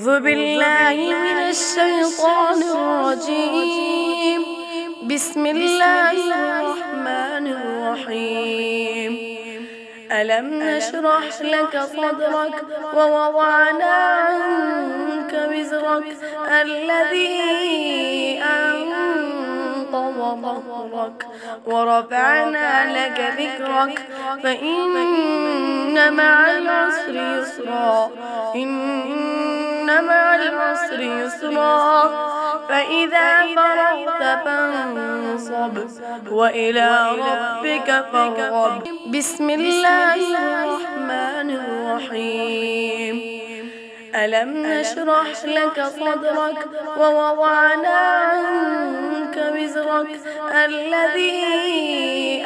أعوذ بالله من الشيطان الرجيم. بسم الله الرحمن الرحيم. ألم نشرح لك صدرك ووضعنا عنك وزرك الذي أنقض ظهرك ورفعنا لك ذكرك فإن مع العسر يسرا إن مع العسر يسرا فإذا فرغت فانصب وإلى ربك فارغب. بسم الله الرحمن الرحيم. ألم نشرح لك صدرك ووضعنا عنك وزرك الذي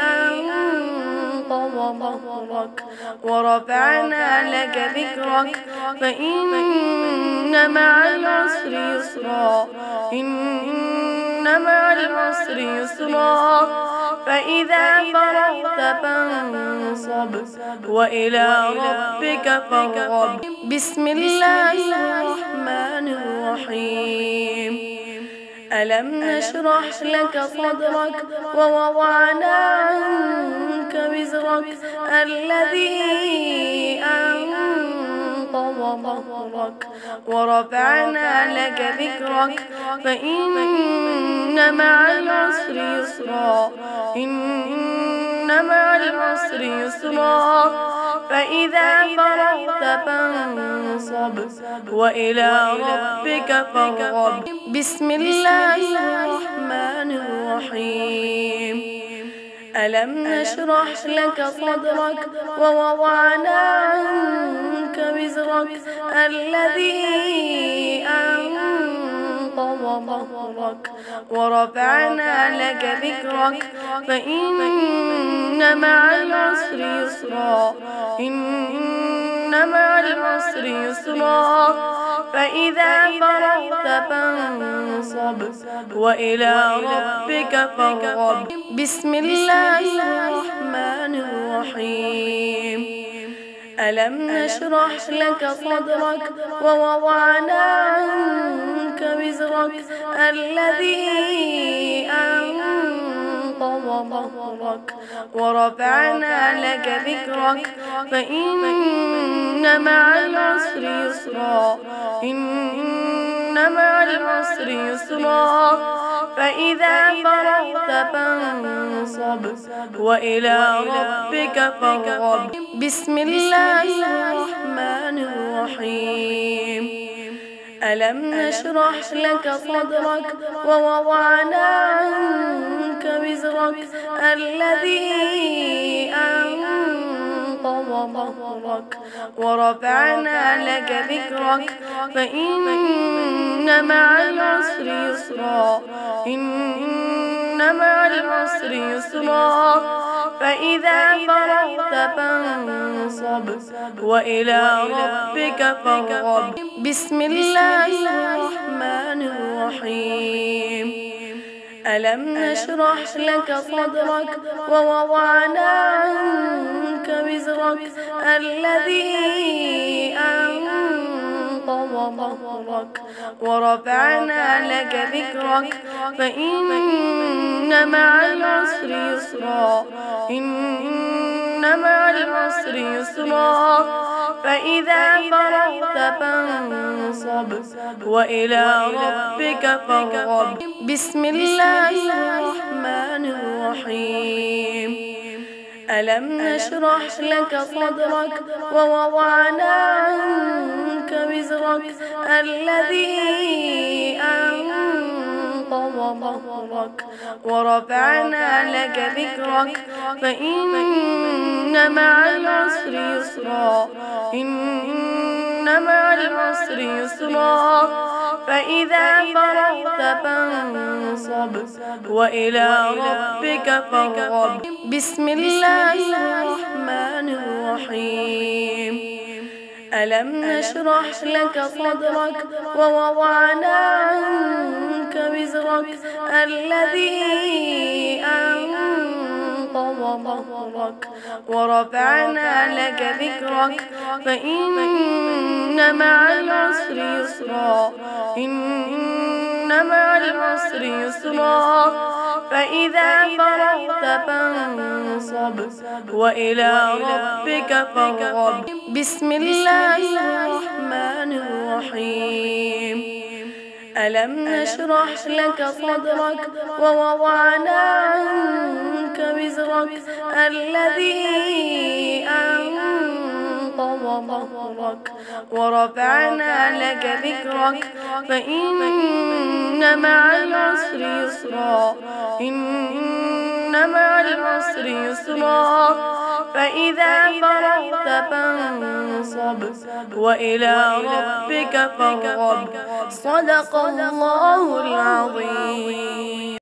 أنقض ظهرك ورفعنا لك ذكرك فإن مع العسر يسرا إن مع العسر يسرا فإذا فرغت فانصب وإلى ربك فارغب. بسم الله الرحمن الرحيم. ألم نشرح لك صدرك ووضعنا عنك وزرك الذي أنقض ظهرك ورفعنا لك ذكرك فإن مع العسر يسرا إن مع العسر يسرا فإذا فرغت فانصب وإلى ربك فارغب. بسم الله الرحمن الرحيم. ألم نشرح لك صدرك ووضعنا عنك وزرك الذي أنقض ظهرك ورفعنا لك ذكرك فإن مع العسر يسرا إن مع العسر يسرا فإذا فرغت فانصب وإلى ربك فارغب. بسم الله الرحمن الرحيم. ألم نشرح لك صدرك ووضعنا عنك وزرك الذي أنقض ظهرك ورفعنا لك ذكرك فإن مع العسر يسرا إن مع العسر يسرا فإذا فرغت فانصب وإلى ربك فارغب. بسم الله الرحمن الرحيم. ألم نشرح لك صدرك ووضعنا عنك وزرك الذي أنقض ظهرك ورفعنا لك ذكرك فإن مع العسر يسرا إن مع العسر يسرا فإذا فرغت فانصب وإلى ربك فارغب. بسم الله الرحمن الرحيم. ألم نشرح لك صدرك ووضعنا عنك وزرك الذي أنقض ظهرك ورفعنا لك ذكرك فإن مع العسر يسرا إن مع العسر يسرا فإذا فرغت فانصب وإلى ربك فارغب. بسم الله الرحمن الرحيم. ألم نشرح لك صدرك ووضعنا عنك وزرك الذي أنقض ظهرك ورفعنا لك ذكرك فإن مع العسر يسرا إن مع العسر يسرا فإذا فرغت فانصب وإلى ربك فارغب. بسم الله الرحمن الرحيم. ألم نشرح لك صدرك ووضعنا عنك وزرك الذي أنقض ظهرك ورفعنا لك ذكرك فإن مع العسر يسرا يسرا إن مع العسر يسرا فإذا فرغت فانصب وإلى ربك فارغب. بسم الله الرحمن الرحيم. ألم نشرح لك صدرك ووضعنا عنك وزرك الذي أنقض ظهرك ورفعنا لك ذكرك فإن مع العسر يسرا إن مع العسر يسرا فإذا فرغت فانصب وإلى ربك فارغب. صدق الله العظيم.